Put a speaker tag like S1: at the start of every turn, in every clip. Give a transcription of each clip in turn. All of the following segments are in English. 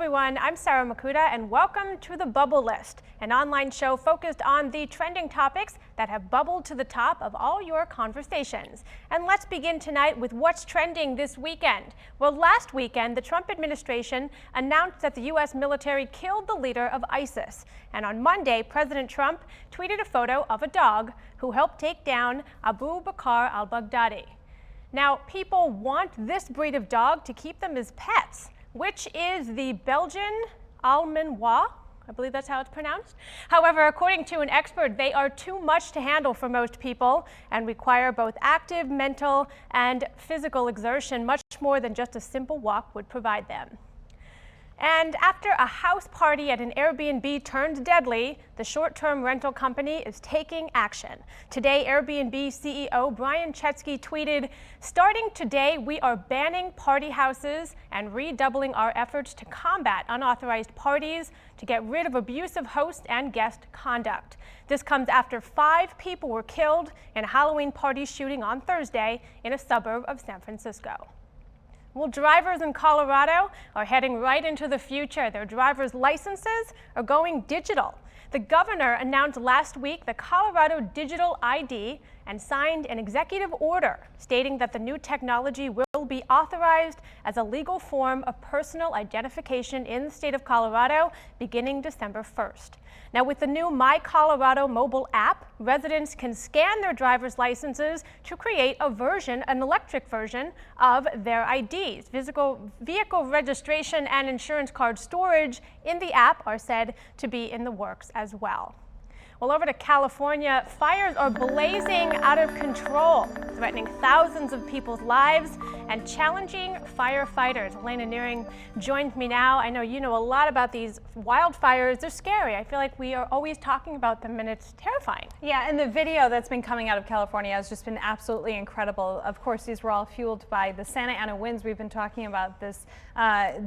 S1: everyone, I'm Sarah Makuta and welcome to the Bubble List, an online show focused on the trending topics that have bubbled to the top of all your conversations. And let's begin tonight with what's trending this weekend. Well, last weekend, the Trump administration announced that the U.S. military killed the leader of ISIS. And on Monday, President Trump tweeted a photo of a dog who helped take down Abu Bakr al-Baghdadi. Now, people want this breed of dog to keep them as pets, which is the Belgian Malinois. I believe that's how it's pronounced. However, according to an expert, they are too much to handle for most people and require both active mental and physical exertion, much more than just a simple walk would provide them. And after a house party at an Airbnb turned deadly, the short-term rental company is taking action. Today, Airbnb CEO Brian Chesky tweeted, "Starting today, we are banning party houses and redoubling our efforts to combat unauthorized parties to get rid of abusive host and guest conduct." This comes after 5 people were killed in a Halloween party shooting on Thursday in a suburb of San Francisco. Well, drivers in Colorado are heading right into the future. Their driver's licenses are going digital. The governor announced last week the Colorado Digital ID and signed an executive order stating that the new technology will be authorized as a legal form of personal identification in the state of Colorado beginning December 1st. Now, with the new My Colorado mobile app, residents can scan their driver's licenses to create an electric version of their IDs. Physical vehicle registration and insurance card storage in the app are said to be in the works as well. Well, over to California, fires are blazing out of control, threatening thousands of people's lives and challenging firefighters. Elena Nearing joins me now. I know you know a lot about these wildfires. They're scary. I feel like we are always talking about them, and it's terrifying.
S2: Yeah, and the video that's been coming out of California has just been absolutely incredible. Of course, these were all fueled by the Santa Ana winds. We've been talking about this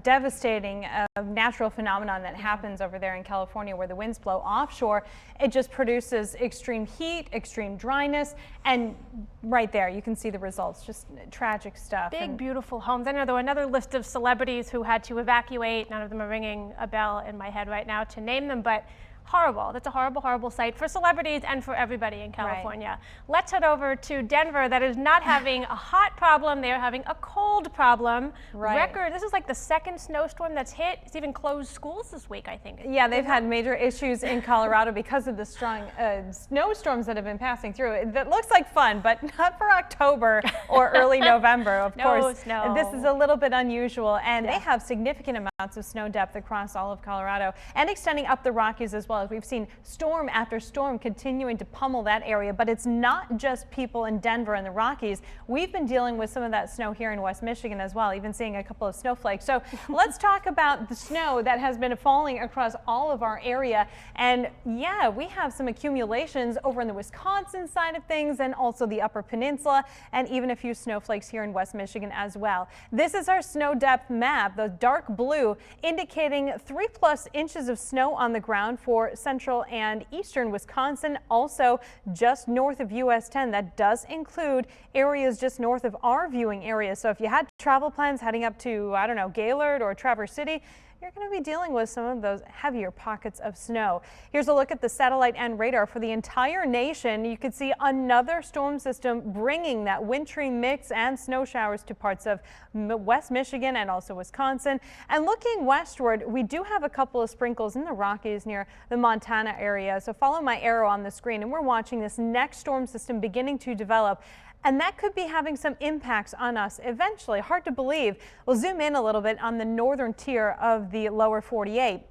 S2: devastating natural phenomenon that happens over there in California where the winds blow offshore. It just produces extreme heat, extreme dryness, and right there you can see the results. Just tragic stuff.
S1: Big, beautiful homes. I know there were another list of celebrities who had to evacuate. None of them are ringing a bell in my head right now to name them, but horrible. That's a horrible, horrible sight for celebrities and for everybody in California. Right. Let's head over to Denver. That is not having a hot problem. They are having a cold problem.
S2: Right.
S1: This is like the second snowstorm that's hit. It's even closed schools this week, I think.
S2: Yeah, they've had major issues in Colorado because of the strong snowstorms that have been passing through. That looks like fun, but not for October or early November. Of course,
S1: snow.
S2: This is a little bit unusual, and they have significant amounts of snow depth across all of Colorado and extending up the Rockies as well. We've seen storm after storm continuing to pummel that area, but it's not just people in Denver and the Rockies. We've been dealing with some of that snow here in West Michigan as well, even seeing a couple of snowflakes. So let's talk about the snow that has been falling across all of our area. And yeah, we have some accumulations over in the Wisconsin side of things and also the Upper Peninsula, and even a few snowflakes here in West Michigan as well. This is our snow depth map, the dark blue indicating 3+ inches of snow on the ground for central and eastern Wisconsin, also just north of US 10. That does include areas just north of our viewing area. So if you had travel plans heading up to, I don't know, Gaylord or Traverse City, you're going to be dealing with some of those heavier pockets of snow. Here's a look at the satellite and radar for the entire nation. You can see another storm system bringing that wintry mix and snow showers to parts of West Michigan and also Wisconsin. And looking westward, we do have a couple of sprinkles in the Rockies near the Montana area. So follow my arrow on the screen, and we're watching this next storm system beginning to develop. And that could be having some impacts on us eventually. Hard to believe. We'll zoom in a little bit on the northern tier of the lower 48.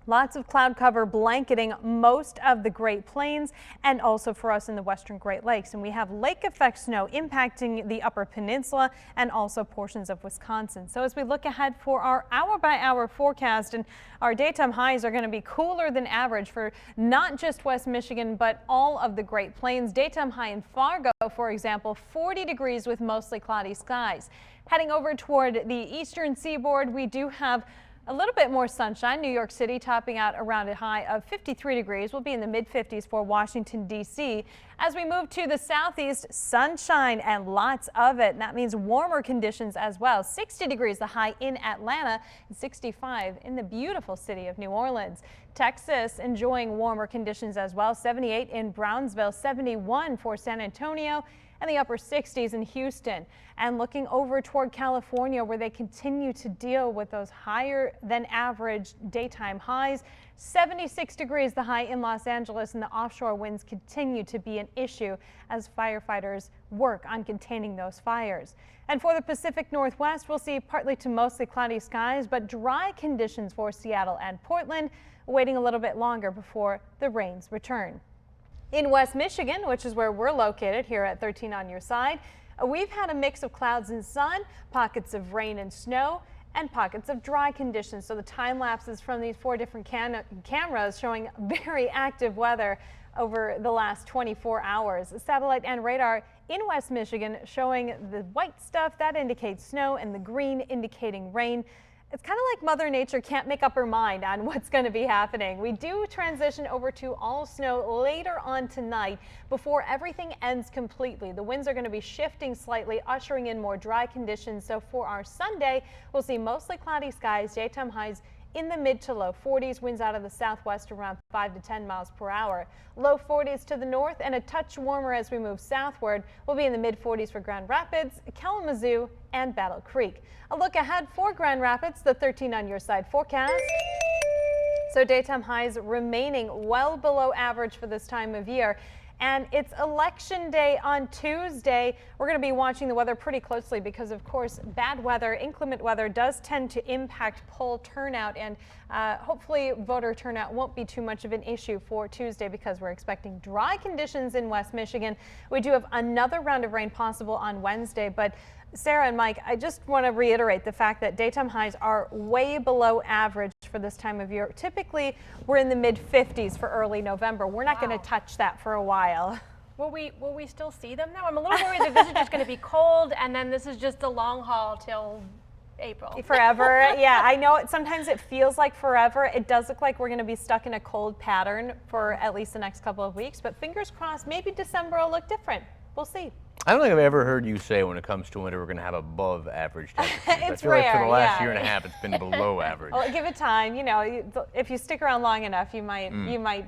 S2: Lots of cloud cover blanketing most of the Great Plains and also for us in the western Great Lakes. And we have lake effect snow impacting the Upper Peninsula and also portions of Wisconsin. So as we look ahead for our hour-by-hour forecast, and our daytime highs are going to be cooler than average for not just West Michigan, but all of the Great Plains. Daytime high in Fargo, for example, 40 degrees with mostly cloudy skies. Heading over toward the eastern seaboard, we do have A little bit more sunshine. New York City topping out around a high of 53 degrees. We'll be in the mid-50s for Washington, D.C. As we move to the southeast, sunshine and lots of it. And that means warmer conditions as well. 60 degrees the high in Atlanta and 65 in the beautiful city of New Orleans. Texas enjoying warmer conditions as well. 78 in Brownsville, 71 for San Antonio, and the upper 60s in Houston. And looking over toward California, where they continue to deal with those higher than average daytime highs. 76 degrees the high in Los Angeles, and the offshore winds continue to be an issue as firefighters work on containing those fires. And for the Pacific Northwest, we'll see partly to mostly cloudy skies, but dry conditions for Seattle and Portland, waiting a little bit longer before the rains return. In West Michigan, which is where we're located here at 13 on your side, we've had a mix of clouds and sun, pockets of rain and snow, and pockets of dry conditions. So the time lapses from these 4 different cameras showing very active weather over the last 24 hours. Satellite and radar in West Michigan showing the white stuff that indicates snow and the green indicating rain. It's kind of like Mother Nature can't make up her mind on what's going to be happening. We do transition over to all snow later on tonight before everything ends completely. The winds are going to be shifting slightly, ushering in more dry conditions. So for our Sunday, we'll see mostly cloudy skies, daytime highs in the mid to low 40s, winds out of the southwest around 5 to 10 miles per hour. Low 40s to the north and a touch warmer as we move southward. We'll be in the mid 40s for Grand Rapids, Kalamazoo, and Battle Creek. A look ahead for Grand Rapids, the 13 on your side forecast. So daytime highs remaining well below average for this time of year. And it's election day on Tuesday. We're going to be watching the weather pretty closely because, of course, bad weather, inclement weather does tend to impact poll turnout, and hopefully voter turnout won't be too much of an issue for Tuesday because we're expecting dry conditions in West Michigan. We do have another round of rain possible on Wednesday, but Sarah and Mike, I just want to reiterate the fact that daytime highs are way below average for this time of year. Typically, we're in the mid-50s for early November. We're not going to touch that for a while.
S1: Will we still see them now? I'm a little worried that this is just going to be cold, and then this is just a long haul till April.
S2: Forever. Yeah, I know sometimes it feels like forever. It does look like we're going to be stuck in a cold pattern for at least the next couple of weeks, but fingers crossed, maybe December will look different. We'll see.
S3: I don't think I've ever heard you say when it comes to winter we're going to have above average temperatures.
S2: It's
S3: I feel
S2: rare,
S3: like for the last
S2: yeah.
S3: year and a half it's been below average.
S2: Well, give it time. You know, if you stick around long enough, you might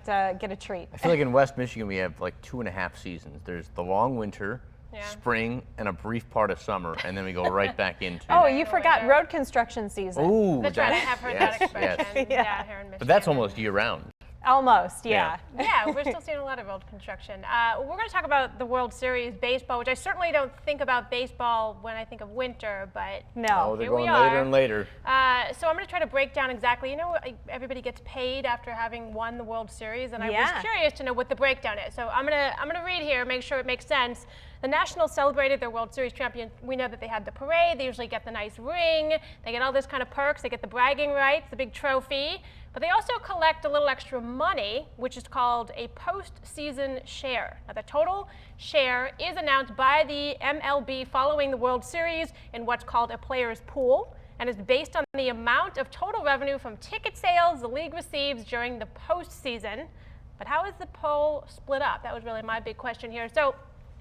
S2: get a treat.
S3: I feel like in West Michigan we have like 2.5 seasons. There's the long winter, spring, and a brief part of summer, and then we go right back into.
S2: Oh, you forgot road construction season.
S3: Ooh,
S1: That's right. I have heard that expression.
S3: Yes.
S1: Yeah, here in Michigan.
S3: But that's almost year round.
S2: Almost, yeah.
S1: Yeah, we're still seeing a lot of road construction. We're going to talk about the World Series baseball, which I certainly don't think about baseball when I think of winter, but
S2: No.
S3: Oh, they're
S1: here
S3: going
S1: we are.
S3: later and later.
S1: So I'm going to try to break down exactly, you know, everybody gets paid after having won the World Series, and I was curious to know what the breakdown is. So I'm gonna read here, make sure it makes sense. The Nationals celebrated their World Series champion. We know that they had the parade. They usually get the nice ring. They get all this kind of perks. They get the bragging rights, the big trophy. But they also collect a little extra money, which is called a postseason share. Now, the total share is announced by the MLB following the World Series in what's called a player's pool, and is based on the amount of total revenue from ticket sales the league receives during the postseason. But how is the pool split up? That was really my big question here.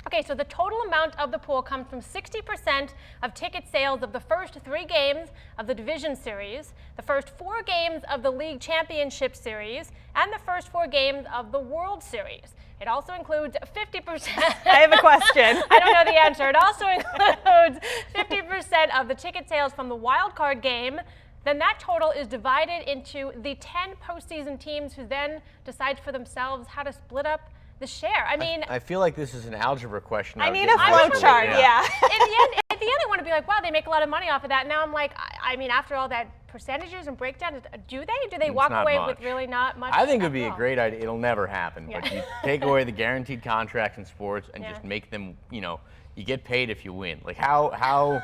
S1: Okay, so the total amount of the pool comes from 60% of ticket sales of the first 3 games of the Division Series, the first 4 games of the League Championship Series, and the first 4 games of the World Series. It also includes 50%.
S2: I have a question.
S1: I don't know the answer. It also includes 50% of the ticket sales from the wild card game. Then that total is divided into the 10 postseason teams who then decide for themselves how to split up the share. I mean,
S3: I feel like this is an algebra question.
S2: I need a flow chart, yeah.
S1: At the end, I want to be like, wow, they make a lot of money off of that. Now I'm like, I mean, after all that percentages and breakdowns, do they walk
S3: not
S1: away
S3: much.
S1: with really not much?
S3: I think it would be
S1: after
S3: a
S1: all?
S3: great idea. It'll never happen, but you take away the guaranteed contracts in sports and just make them, you know, you get paid if you win. Like how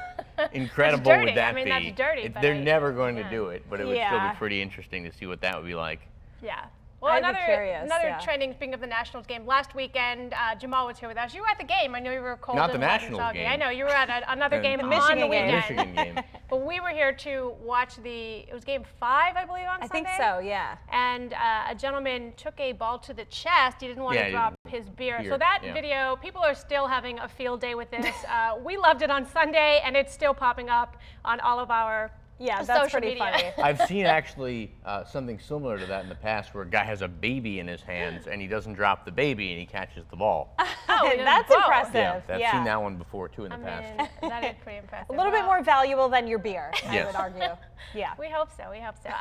S3: incredible
S1: dirty.
S3: would that
S1: I mean,
S3: be?
S1: that's dirty, but
S3: They're never going to do it, but it would still
S2: Yeah.
S3: be pretty interesting to see what that would be like.
S1: Yeah. Well,
S2: I'd be curious,
S1: another
S2: yeah.
S1: trending, speaking of the Nationals game, last weekend, Jamal was here with us. You were at the game. I know you were cold
S3: Not
S1: and
S3: the
S1: wet and
S3: Nationals
S1: soggy.
S3: game.
S1: I know, you were at another game on
S2: Michigan
S1: the
S2: game.
S1: weekend.
S3: Michigan game.
S1: But we were here to watch it was game 5, I believe, on
S2: I
S1: Sunday.
S2: think so, yeah.
S1: And a gentleman took a ball to the chest. He didn't want to drop his beer. So that video, people are still having a field day with this. We loved it on Sunday, and it's still popping up on all of our
S2: that's
S1: social
S2: pretty
S1: media.
S2: funny.
S3: I've seen actually something similar to that in the past where a guy has a baby in his hands and he doesn't drop the baby and he catches the ball.
S2: That's
S1: both.
S2: impressive.
S3: Yeah, I've seen that one before too in the
S1: I
S3: past.
S1: mean, that is pretty impressive.
S2: A little bit more valuable than your beer, I
S3: Yes.
S2: would argue. Yeah.
S1: We hope so. We hope so.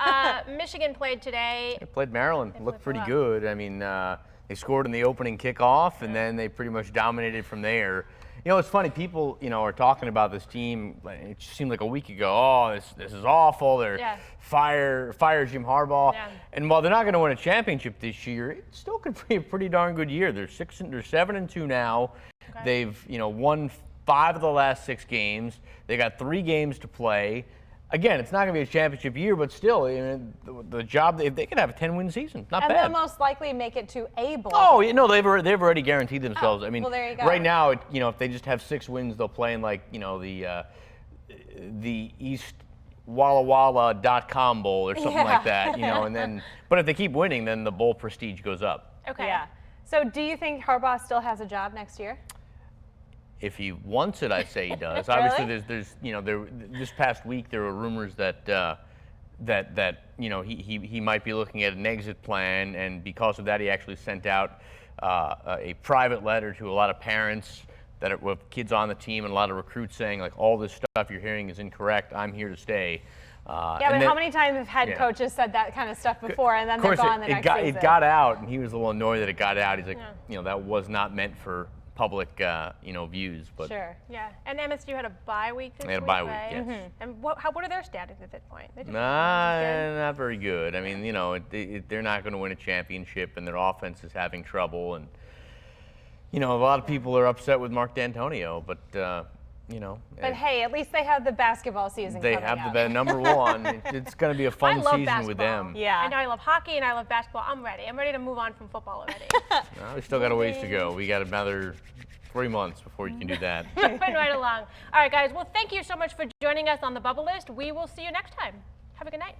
S1: Michigan played today.
S3: They played Maryland, looked pretty
S1: well.
S3: good. I mean, they scored in the opening kickoff and then they pretty much dominated from there. You know, it's funny, people, are talking about this team. It just seemed like a week ago, oh, this is awful. They're fire Jim Harbaugh.
S1: Yeah.
S3: And while they're not going to win a championship this year, it still could be a pretty darn good year. They're 7-2 now.
S1: Okay.
S3: They've, won 5 of the last 6 games. They got 3 games to play. Again, it's not going to be a championship year, but still, the job, if they could have a 10-win season, not
S2: And
S3: bad.
S2: they'll most likely make it to a bowl.
S3: Oh, they've already guaranteed themselves. I mean,
S2: well, there you go.
S3: right now, if they just have 6 wins, they'll play in the East WallaWalla.com Bowl or something like that, and then, but if they keep winning, then the bowl prestige goes up.
S1: Okay.
S2: Yeah. So do you think Harbaugh still has a job next year?
S3: If he wants it, I say he does.
S2: Really?
S3: Obviously, this past week there were rumors that he might be looking at an exit plan, and because of that, he actually sent out a private letter to a lot of parents with kids on the team and a lot of recruits saying, like, all this stuff you're hearing is incorrect. I'm here to stay.
S2: Yeah, but how many times have head coaches said that kind of stuff before, and then they're gone the next season?
S3: It got out, and he was a little annoyed that it got out. He's like, that was not meant for public, views. But
S1: Sure. Yeah. And MSU had a bye week this week.
S3: they had a bye week,
S1: right?
S3: yes.
S1: And what are their standings at this point? They just-
S3: Not very good. I mean, they're not going to win a championship, and their offense is having trouble. And a lot of people are upset with Mark D'Antonio, but
S2: But hey, at least they have the basketball season
S3: they
S2: coming
S3: have
S2: up.
S3: the number one. It's going to be a fun
S1: I love
S3: season
S1: basketball.
S3: with them.
S2: Yeah.
S1: I know I love hockey and I love basketball. I'm ready. I'm ready to move on from football already.
S3: No, we still got a ways to go. We got another 3 months before you can do that.
S1: Moving right along. All right, guys. Well, thank you so much for joining us on the Bubble List. We will see you next time. Have a good night.